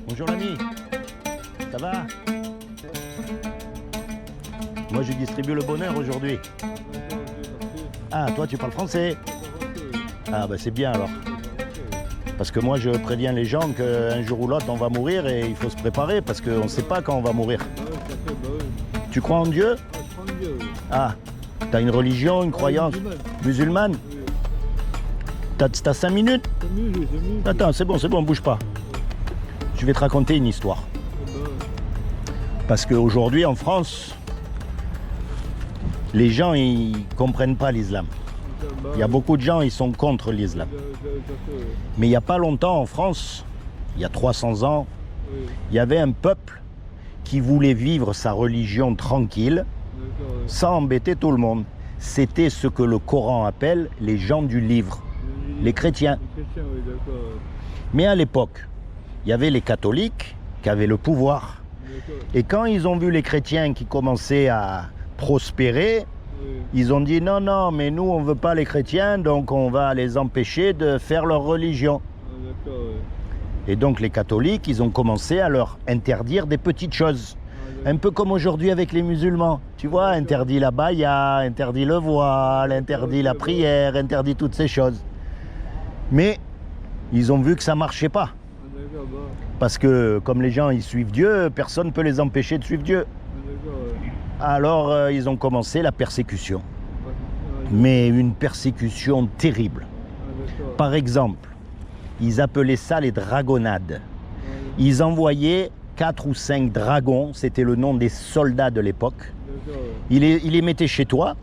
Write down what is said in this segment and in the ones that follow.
Bonjour l'ami, ça va? Moi je distribue le bonheur aujourd'hui. Ah, toi tu parles français? Ah bah c'est bien alors. Parce que moi je préviens les gens qu'un jour ou l'autre on va mourir et il faut se préparer parce qu'on ne sait pas quand on va mourir. Tu crois en Dieu? Ah, t'as une religion, une croyance musulmane? T'as 5 minutes? Attends, c'est bon, bouge pas. Je vais te raconter une histoire. Parce qu'aujourd'hui en France, les gens ils comprennent pas l'islam. Il y a beaucoup de gens ils sont contre l'islam. Mais il n'y a pas longtemps en France, il y a 300 ans, il y avait un peuple qui voulait vivre sa religion tranquille, sans embêter tout le monde. C'était ce que le Coran appelle les gens du livre, les chrétiens. Mais à l'époque, il y avait les catholiques qui avaient le pouvoir. Et quand ils ont vu les chrétiens qui commençaient à prospérer, ils ont dit non, mais nous on ne veut pas les chrétiens, donc on va les empêcher de faire leur religion. Et donc les catholiques, ils ont commencé à leur interdire des petites choses. Un peu comme aujourd'hui avec les musulmans. Tu vois, interdit la baya, interdit le voile, interdit la prière, interdit toutes ces choses. Mais ils ont vu que ça ne marchait pas. Parce que comme les gens ils suivent Dieu, personne ne peut les empêcher de suivre Dieu. Alors ils ont commencé la persécution. Mais une persécution terrible. Par exemple, ils appelaient ça les dragonnades. Ils envoyaient 4 ou 5 dragons, c'était le nom des soldats de l'époque. Ils les mettaient chez toi.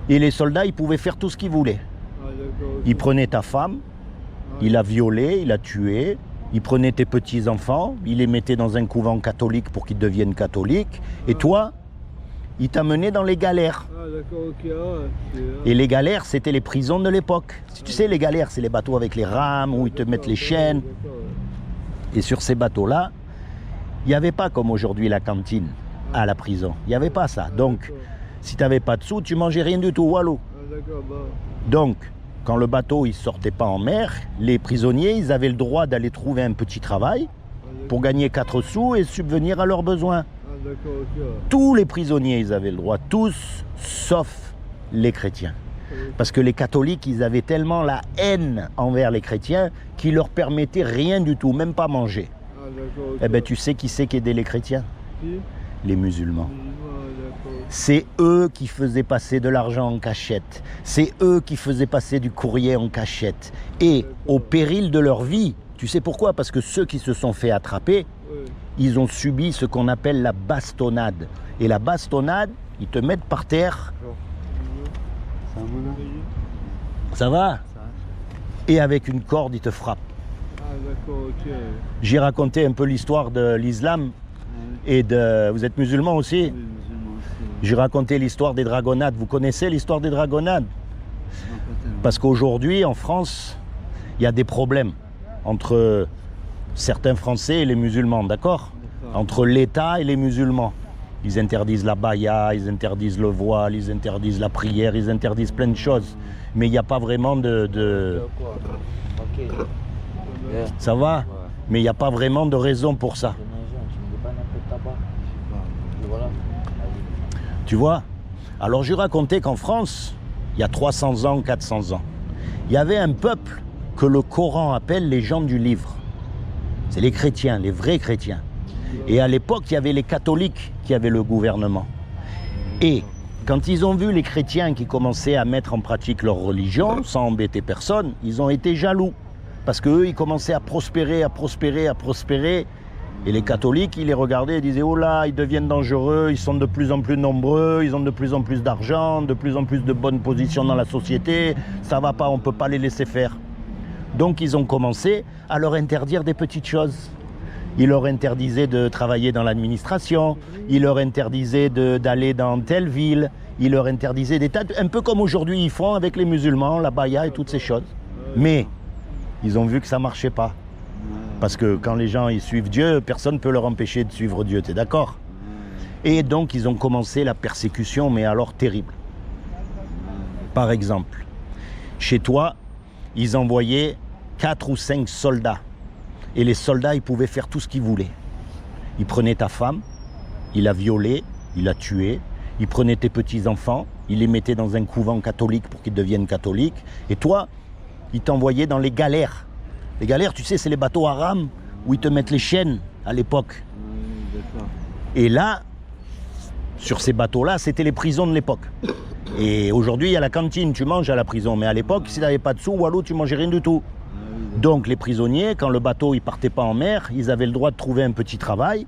Et les soldats, ils pouvaient faire tout ce qu'ils voulaient. Ils prenaient ta femme, ils la violaient, ils la tuaient. Ils prenaient tes petits-enfants, ils les mettaient dans un couvent catholique pour qu'ils deviennent catholiques. Et toi, ils t'amenaient dans les galères. Et les galères, c'était les prisons de l'époque. Si tu sais, les galères, c'est les bateaux avec les rames, où ils te mettent les chaînes. Et sur ces bateaux-là, il n'y avait pas comme aujourd'hui la cantine à la prison. Il n'y avait pas ça. Donc, si tu n'avais pas de sous, tu mangeais rien du tout, walou. Donc, quand le bateau ne sortait pas en mer, les prisonniers, ils avaient le droit d'aller trouver un petit travail pour gagner 4 sous et subvenir à leurs besoins. Tous les prisonniers, ils avaient le droit, tous, sauf les chrétiens. Parce que les catholiques, ils avaient tellement la haine envers les chrétiens qu'ils leur permettaient rien du tout, même pas manger. Eh bien, tu sais qui c'est qui aidait les chrétiens? Les musulmans. C'est eux qui faisaient passer de l'argent en cachette. C'est eux qui faisaient passer du courrier en cachette. Et au péril de leur vie, tu sais pourquoi? Parce que ceux qui se sont fait attraper, ils ont subi ce qu'on appelle la bastonnade. Et la bastonnade, ils te mettent par terre. Ça va? Et avec une corde, ils te frappent. J'ai raconté un peu l'histoire de l'islam et de... Vous êtes musulman aussi? J'ai raconté l'histoire des dragonnades. Vous connaissez l'histoire des dragonnades? Parce qu'aujourd'hui, en France, il y a des problèmes entre certains Français et les musulmans, d'accord? Entre l'État et les musulmans. Ils interdisent la baya, ils interdisent le voile, ils interdisent la prière, ils interdisent plein de choses. Mais il n'y a pas vraiment Ça va? Mais il n'y a pas vraiment de raison pour ça. Tu vois? Alors je racontais qu'en France, il y a 300 ans, 400 ans, il y avait un peuple que le Coran appelle les gens du livre. C'est les chrétiens, les vrais chrétiens. Et à l'époque, il y avait les catholiques qui avaient le gouvernement. Et quand ils ont vu les chrétiens qui commençaient à mettre en pratique leur religion, sans embêter personne, ils ont été jaloux. Parce qu'eux, ils commençaient à prospérer, à prospérer, à prospérer. Et les catholiques, ils les regardaient et disaient « Oh là, ils deviennent dangereux, ils sont de plus en plus nombreux, ils ont de plus en plus d'argent, de plus en plus de bonnes positions dans la société, ça va pas, on peut pas les laisser faire. » Donc ils ont commencé à leur interdire des petites choses. Ils leur interdisaient de travailler dans l'administration, ils leur interdisaient d'aller dans telle ville, ils leur interdisaient des tas, un peu comme aujourd'hui ils font avec les musulmans, la baya et toutes ces choses. Mais ils ont vu que ça marchait pas. Parce que quand les gens ils suivent Dieu, personne ne peut leur empêcher de suivre Dieu, tu es d'accord? Et donc ils ont commencé la persécution, mais alors terrible. Par exemple, chez toi, ils envoyaient 4 ou 5 soldats. Et les soldats, ils pouvaient faire tout ce qu'ils voulaient. Ils prenaient ta femme, ils la violaient, ils la tuaient. Ils prenaient tes petits-enfants, ils les mettaient dans un couvent catholique pour qu'ils deviennent catholiques. Et toi, ils t'envoyaient dans les galères. Les galères, tu sais, c'est les bateaux à rames où ils te mettent les chaînes à l'époque. Et là, sur ces bateaux-là, c'était les prisons de l'époque. Et aujourd'hui, il y a la cantine, tu manges à la prison. Mais à l'époque, si tu n'avais pas de sous, walou, tu mangeais rien du tout. Donc les prisonniers, quand le bateau ne partait pas en mer, ils avaient le droit de trouver un petit travail,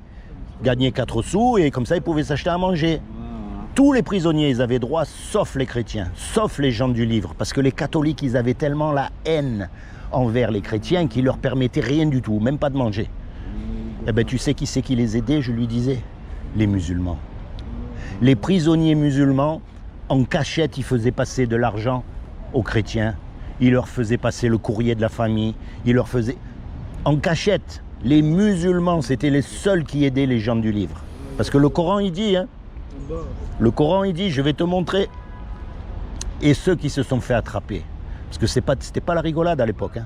gagner 4 sous, et comme ça, ils pouvaient s'acheter à manger. Tous les prisonniers, ils avaient droit, sauf les chrétiens, sauf les gens du livre. Parce que les catholiques, ils avaient tellement la haine envers les chrétiens qu'ils leur permettaient rien du tout, même pas de manger. Eh bien, tu sais qui c'est qui les aidait, je lui disais? Les musulmans. Les prisonniers musulmans, en cachette, ils faisaient passer de l'argent aux chrétiens. Ils leur faisaient passer le courrier de la famille. Ils leur faisaient... En cachette, les musulmans, c'était les seuls qui aidaient les gens du livre. Parce que le Coran, il dit, hein, le Coran, il dit, je vais te montrer. Et ceux qui se sont fait attraper, parce que c'était pas la rigolade à l'époque, hein.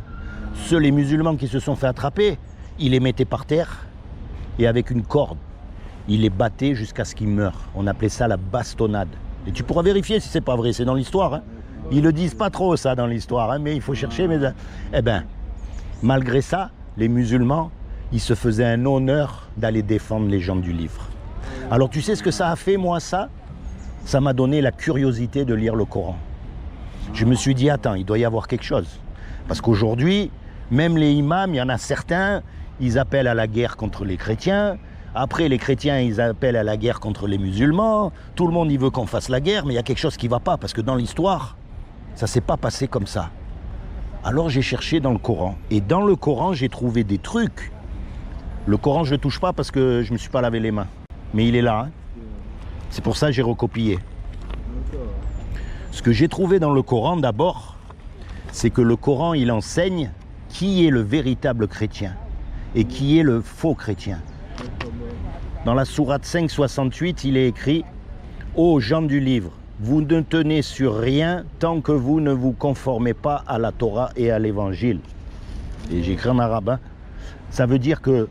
Ceux, les musulmans qui se sont fait attraper, ils les mettaient par terre et avec une corde, ils les battaient jusqu'à ce qu'ils meurent. On appelait ça la bastonnade. Et tu pourras vérifier si c'est pas vrai, c'est dans l'histoire, hein. Ils le disent pas trop ça dans l'histoire, hein, mais il faut chercher. Mais... Eh ben, malgré ça, les musulmans, ils se faisaient un honneur d'aller défendre les gens du livre. Alors tu sais ce que ça a fait, moi, ça? Ça m'a donné la curiosité de lire le Coran. Je me suis dit, attends, il doit y avoir quelque chose. Parce qu'aujourd'hui, même les imams, il y en a certains, ils appellent à la guerre contre les chrétiens. Après, les chrétiens, ils appellent à la guerre contre les musulmans. Tout le monde, il veut qu'on fasse la guerre, mais il y a quelque chose qui ne va pas. Parce que dans l'histoire, ça ne s'est pas passé comme ça. Alors j'ai cherché dans le Coran. Et dans le Coran, j'ai trouvé des trucs. Le Coran, je ne le touche pas parce que je ne me suis pas lavé les mains. Mais il est là, hein. C'est pour ça que j'ai recopié. Ce que j'ai trouvé dans le Coran, d'abord, c'est que le Coran, il enseigne qui est le véritable chrétien et qui est le faux chrétien. Dans la sourate 5,68, il est écrit « Ô gens du livre, vous ne tenez sur rien tant que vous ne vous conformez pas à la Torah et à l'Évangile. » Et j'écris en arabe, hein. Ça veut dire que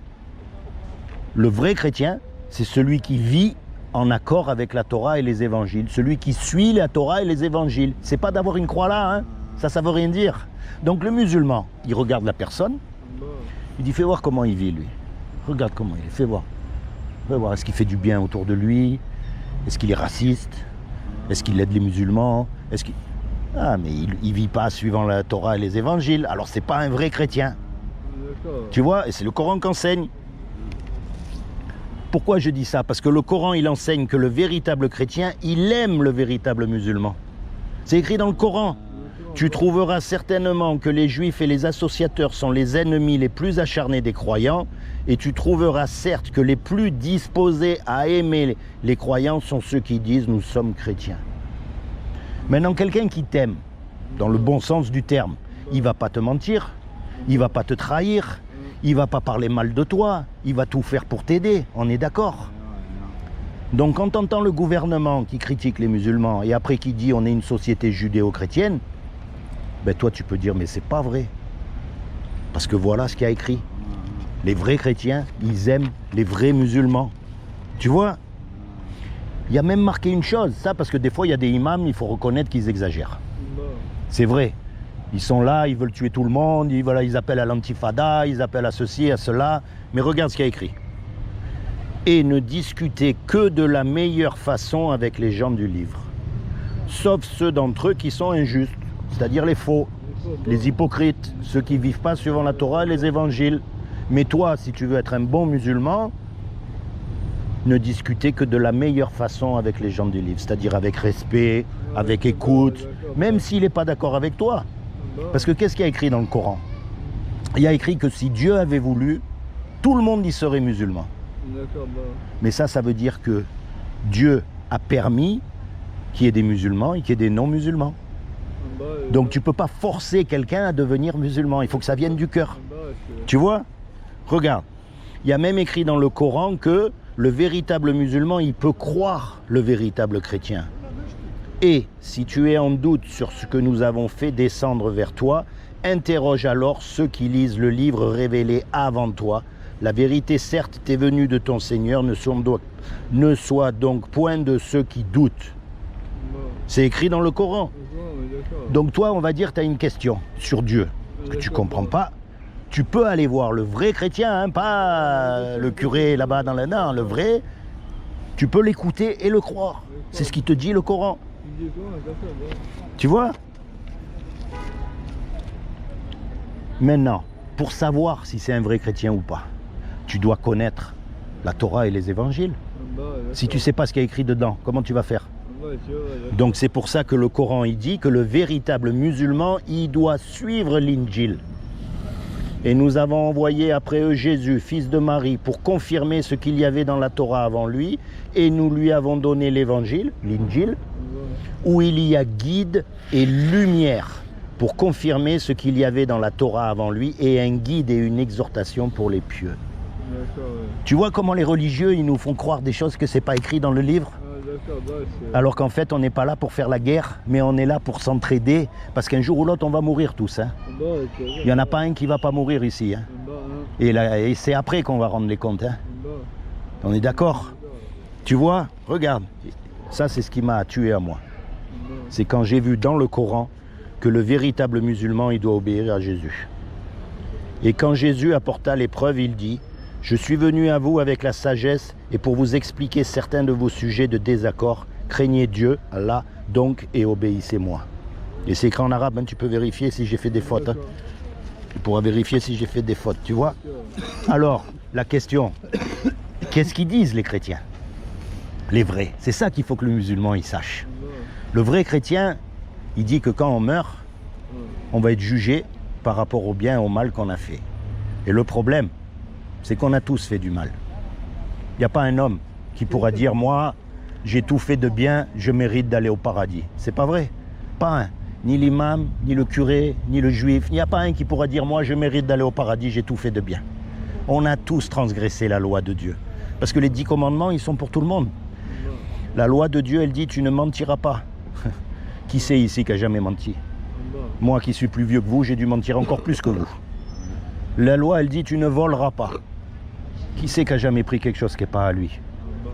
le vrai chrétien, c'est celui qui vit en accord avec la Torah et les évangiles. Celui qui suit la Torah et les évangiles. C'est pas d'avoir une croix là, hein. Ça veut rien dire. Donc le musulman, il regarde la personne, il dit, fais voir comment il vit lui. Regarde comment il est, fais voir. Fais voir, est-ce qu'il fait du bien autour de lui? Est-ce qu'il est raciste? Est-ce qu'il aide les musulmans? Est-ce qu'il... Ah, mais il vit pas suivant la Torah et les évangiles. Alors c'est pas un vrai chrétien. Tu vois, et c'est le Coran qui enseigne. Pourquoi je dis ça? Parce que le Coran, il enseigne que le véritable chrétien, il aime le véritable musulman. C'est écrit dans le Coran. Tu trouveras certainement que les juifs et les associateurs sont les ennemis les plus acharnés des croyants, et tu trouveras certes que les plus disposés à aimer les croyants sont ceux qui disent « nous sommes chrétiens ». Maintenant, quelqu'un qui t'aime, dans le bon sens du terme, il ne va pas te mentir, il ne va pas te trahir, il ne va pas parler mal de toi, il va tout faire pour t'aider, on est d'accord? Donc quand tu entends le gouvernement qui critique les musulmans et après qui dit on est une société judéo-chrétienne, ben toi tu peux dire mais c'est pas vrai. Parce que voilà ce qu'il y a écrit. Les vrais chrétiens, ils aiment les vrais musulmans. Tu vois? Il y a même marqué une chose, ça parce que des fois il y a des imams, il faut reconnaître qu'ils exagèrent. C'est vrai. Ils sont là, ils veulent tuer tout le monde, ils appellent à l'antifada, ils appellent à ceci, à cela. Mais regarde ce qu'il y a écrit. Et ne discutez que de la meilleure façon avec les gens du livre. Sauf ceux d'entre eux qui sont injustes, c'est-à-dire les faux, les hypocrites, ceux qui ne vivent pas suivant la Torah et les évangiles. Mais toi, si tu veux être un bon musulman, ne discutez que de la meilleure façon avec les gens du livre, c'est-à-dire avec respect, avec écoute, même s'il n'est pas d'accord avec toi. Parce que qu'est-ce qu'il y a écrit dans le Coran? Il y a écrit que si Dieu avait voulu, tout le monde y serait musulman. Mais ça veut dire que Dieu a permis qu'il y ait des musulmans et qu'il y ait des non-musulmans. Donc tu ne peux pas forcer quelqu'un à devenir musulman, il faut que ça vienne du cœur. Tu vois? Regarde, il y a même écrit dans le Coran que le véritable musulman, il peut croire le véritable chrétien. Et si tu es en doute sur ce que nous avons fait descendre vers toi, interroge alors ceux qui lisent le livre révélé avant toi. La vérité certes t'est venue de ton Seigneur, ne sois donc point de ceux qui doutent. C'est écrit dans le Coran. Donc toi, on va dire, tu as une question sur Dieu, que tu ne comprends pas. Tu peux aller voir le vrai chrétien, hein, pas le curé là-bas dans la nain, le vrai. Tu peux l'écouter et le croire. C'est ce qui te dit le Coran. Tu vois? Maintenant, pour savoir si c'est un vrai chrétien ou pas, tu dois connaître la Torah et les évangiles. Si tu ne sais pas ce qu'il y a écrit dedans, comment tu vas faire? Donc c'est pour ça que le Coran il dit que le véritable musulman, il doit suivre l'Injil. Et nous avons envoyé après eux Jésus, fils de Marie, pour confirmer ce qu'il y avait dans la Torah avant lui. Et nous lui avons donné l'évangile, l'Injil, où il y a guide et lumière pour confirmer ce qu'il y avait dans la Torah avant lui, et un guide et une exhortation pour les pieux. Tu vois comment les religieux, ils nous font croire des choses que c'est pas écrit dans le livre? Alors qu'en fait, on n'est pas là pour faire la guerre, mais on est là pour s'entraider, parce qu'un jour ou l'autre, on va mourir tous. Hein. Il n'y en a pas un qui ne va pas mourir ici. Hein. Et c'est après qu'on va rendre les comptes. Hein. On est d'accord? Tu vois, regarde, ça c'est ce qui m'a tué à moi. C'est quand j'ai vu dans le Coran que le véritable musulman, il doit obéir à Jésus. Et quand Jésus apporta l'épreuve, il dit: je suis venu à vous avec la sagesse et pour vous expliquer certains de vos sujets de désaccord. Craignez Dieu, Allah, donc, et obéissez-moi. Et c'est écrit en arabe, hein, tu peux vérifier si j'ai fait des fautes. Hein. Tu pourras vérifier si j'ai fait des fautes, tu vois. Alors, la question, qu'est-ce qu'ils disent les chrétiens? Les vrais. C'est ça qu'il faut que le musulman il sache. Le vrai chrétien, il dit que quand on meurt, on va être jugé par rapport au bien et au mal qu'on a fait. Et le problème, c'est qu'on a tous fait du mal. Il n'y a pas un homme qui pourra dire, moi, j'ai tout fait de bien, je mérite d'aller au paradis. C'est pas vrai. Pas un. Ni l'imam, ni le curé, ni le juif. Il n'y a pas un qui pourra dire, moi, je mérite d'aller au paradis, j'ai tout fait de bien. On a tous transgressé la loi de Dieu. Parce que les 10 commandements, ils sont pour tout le monde. La loi de Dieu, elle dit, tu ne mentiras pas. Qui c'est ici qui a jamais menti? Moi qui suis plus vieux que vous, j'ai dû mentir encore plus que vous. La loi, elle dit, tu ne voleras pas. Qui c'est qui a jamais pris quelque chose qui n'est pas à lui?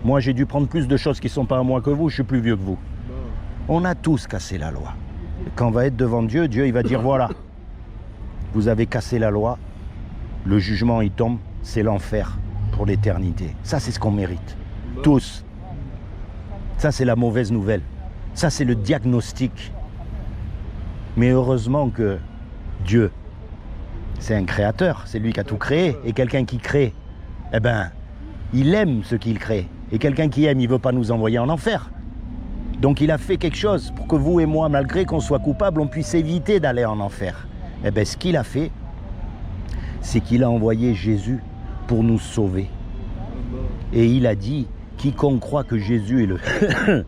Moi, j'ai dû prendre plus de choses qui ne sont pas à moi que vous, je suis plus vieux que vous. On a tous cassé la loi. Et quand on va être devant Dieu, Dieu, il va dire, voilà, vous avez cassé la loi, le jugement, il tombe, c'est l'enfer pour l'éternité. Ça, c'est ce qu'on mérite. Tous. Ça, c'est la mauvaise nouvelle. Ça, c'est le diagnostic. Mais heureusement que Dieu, c'est un créateur, c'est lui qui a tout créé. Et quelqu'un qui crée, eh ben, il aime ce qu'il crée. Et quelqu'un qui aime, il ne veut pas nous envoyer en enfer. Donc il a fait quelque chose pour que vous et moi, malgré qu'on soit coupables, on puisse éviter d'aller en enfer. Eh bien, ce qu'il a fait, c'est qu'il a envoyé Jésus pour nous sauver. Et il a dit, quiconque croit que Jésus est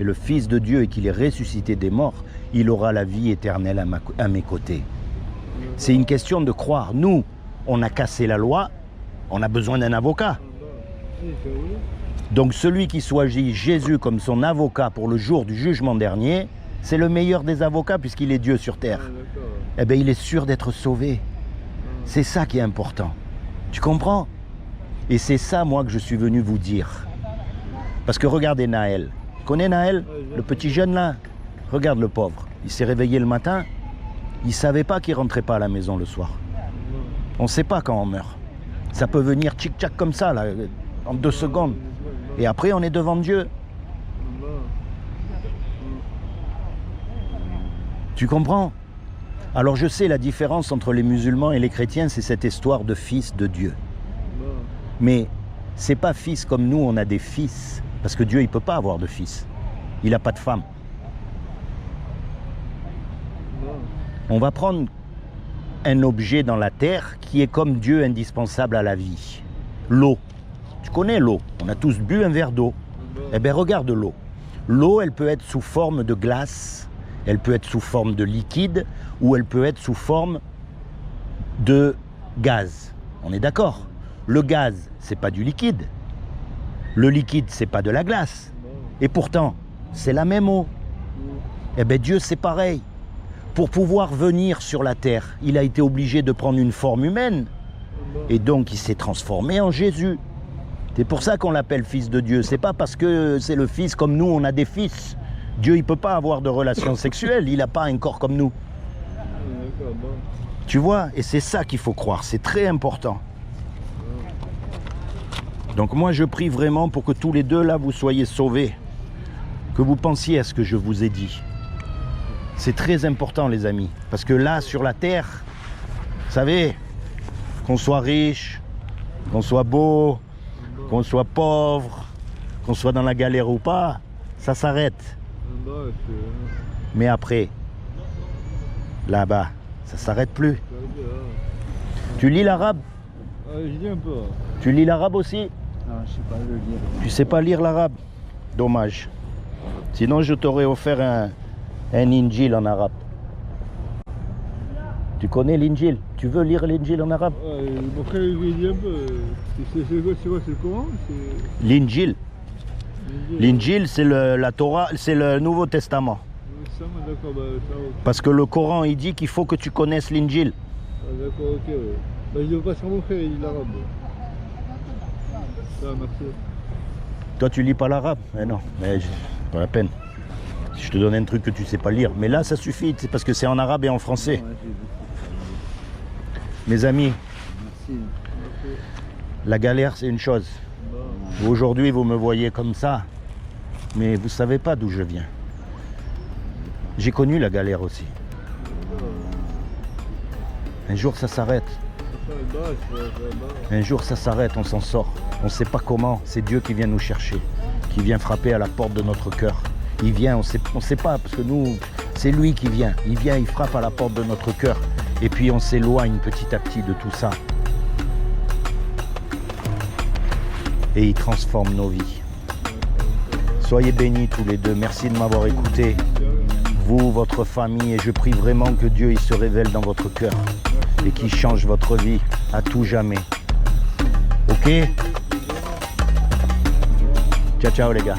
est le Fils de Dieu et qu'il est ressuscité des morts, il aura la vie éternelle à mes côtés. C'est une question de croire. Nous, on a cassé la loi, on a besoin d'un avocat. Donc celui qui choisit Jésus comme son avocat pour le jour du jugement dernier, c'est le meilleur des avocats puisqu'il est Dieu sur terre. Eh bien, il est sûr d'être sauvé. C'est ça qui est important. Tu comprends? Et c'est ça, moi, que je suis venu vous dire. Parce que regardez Naël. Tu connais Naël? Le petit jeune là? Regarde le pauvre. Il s'est réveillé le matin. Il ne savait pas qu'il ne rentrait pas à la maison le soir. On ne sait pas quand on meurt. Ça peut venir tchic-tchac comme ça, là, en 2 secondes. Et après, on est devant Dieu. Tu comprends? Alors je sais la différence entre les musulmans et les chrétiens, c'est cette histoire de fils de Dieu. Mais c'est pas fils comme nous, on a des fils. Parce que Dieu, il ne peut pas avoir de fils. Il n'a pas de femme. On va prendre un objet dans la terre qui est comme Dieu indispensable à la vie. L'eau. Tu connais l'eau? On a tous bu un verre d'eau. Eh bien, regarde l'eau. L'eau, elle peut être sous forme de glace, elle peut être sous forme de liquide, ou elle peut être sous forme de gaz. On est d'accord? Le gaz, c'est pas du liquide. Le liquide, c'est pas de la glace. Et pourtant, c'est la même eau. Eh bien Dieu c'est pareil. Pour pouvoir venir sur la terre, il a été obligé de prendre une forme humaine. Et donc il s'est transformé en Jésus. C'est pour ça qu'on l'appelle fils de Dieu. C'est pas parce que c'est le fils comme nous, on a des fils. Dieu il peut pas avoir de relations sexuelles, il n'a pas un corps comme nous. Tu vois, et c'est ça qu'il faut croire, c'est très important. Donc moi je prie vraiment pour que tous les deux là vous soyez sauvés. Que vous pensiez à ce que je vous ai dit. C'est très important les amis. Parce que là sur la terre, vous savez, qu'on soit riche, qu'on soit beau, qu'on soit pauvre, qu'on soit dans la galère ou pas, ça s'arrête. Mais après, là-bas, ça s'arrête plus. Tu lis l'arabe? Je lis un peu. Tu lis l'arabe aussi? Non, je sais pas le lire. Tu sais pas lire l'arabe? Dommage. Sinon, je t'aurais offert un injil en arabe. Tu connais l'injil? Tu veux lire l'injil en arabe? Mon frère, il lit un peu. C'est quoi, c'est le Coran? L'injil. L'injil, c'est la Torah, c'est le Nouveau Testament. D'accord, bah, ça, okay. Parce que le Coran, il dit qu'il faut que tu connaisses l'injil. Ah, d'accord, ok. Ouais. Bah, je le passe à mon frère, il lit l'arabe. Ça, merci. Toi, tu lis pas l'arabe? Mais non, mais pas la peine. Si je te donne un truc que tu sais pas lire. Mais là, ça suffit, c'est parce que c'est en arabe et en français. Ouais, mes amis, merci. la galère, c'est une chose. Aujourd'hui, vous me voyez comme ça, mais vous savez pas d'où je viens. J'ai connu la galère aussi. Un jour, ça s'arrête. Un jour, ça s'arrête, on s'en sort. On ne sait pas comment. C'est Dieu qui vient nous chercher, qui vient frapper à la porte de notre cœur. Il vient, on sait pas, parce que nous, c'est lui qui vient. Il vient, il frappe à la porte de notre cœur. Et puis, on s'éloigne petit à petit de tout ça. Et il transforme nos vies. Soyez bénis tous les deux. Merci de m'avoir écouté. Vous, votre famille, et je prie vraiment que Dieu il se révèle dans votre cœur et qu'il change votre vie à tout jamais. Ok? Ciao, ciao les gars.